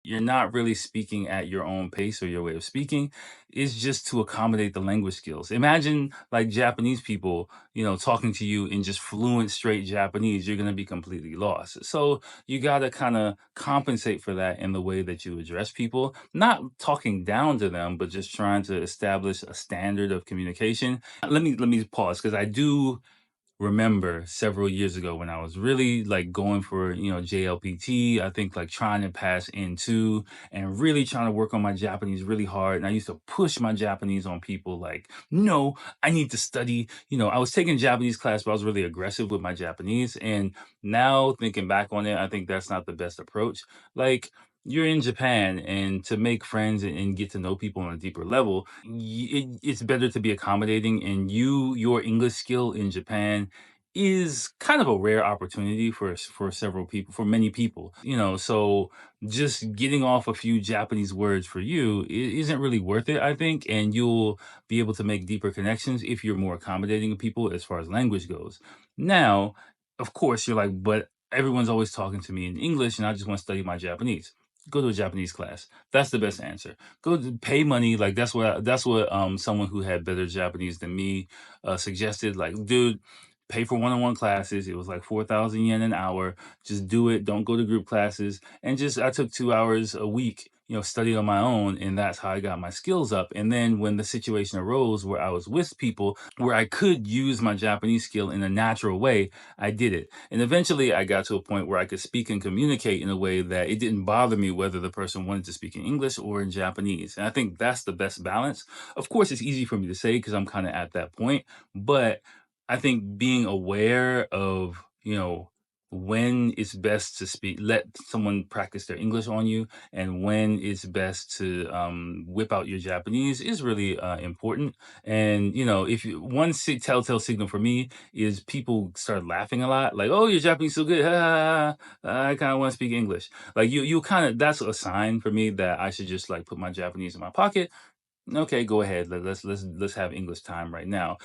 you're not really speaking at your own pace or your way of speaking. It's just to accommodate the language skills. Imagine like Japanese people, talking to you in just fluent straight Japanese, you're going to be completely lost. So you got to kind of compensate for that in the way that you address people, not talking down to them, but just trying to establish a standard of communication. Let me pause because I do remember several years ago when I was really like going for, JLPT, I think like trying to pass N2 and really trying to work on my Japanese really hard. And I used to push my Japanese on people like, no, I need to study. I was taking Japanese class, but I was really aggressive with my Japanese. And now thinking back on it, I think that's not the best approach. Like, you're in Japan, and to make friends and get to know people on a deeper level, it's better to be accommodating. And your English skill in Japan is kind of a rare opportunity for several people, for many people. So just getting off a few Japanese words for you isn't really worth it, I think. And you'll be able to make deeper connections if you're more accommodating of people as far as language goes. Now, of course, you're like, but everyone's always talking to me in English, and I just want to study my Japanese. Go to a Japanese class. That's the best answer. Pay money. Like that's what someone who had better Japanese than me suggested. Like, dude, pay for one-on-one classes. It was like 4,000 yen an hour. Just do it. Don't go to group classes. And just I took 2 hours a week, studied on my own, and that's how I got my skills up. And then when the situation arose where I was with people where I could use my Japanese skill in a natural way, I did it. And eventually I got to a point where I could speak and communicate in a way that it didn't bother me whether the person wanted to speak in English or in Japanese. And I think that's the best balance. Of course, it's easy for me to say because I'm kind of at that point, but I think being aware of, when it's best to let someone practice their English on you, and when it's best to whip out your Japanese is really important. And, if you, one telltale signal for me is people start laughing a lot, like, "Oh, your Japanese so good. Ha, ha, ha, I kind of want to speak English." Like you kind of, that's a sign for me that I should just like put my Japanese in my pocket. Okay, go ahead. Let's have English time right now.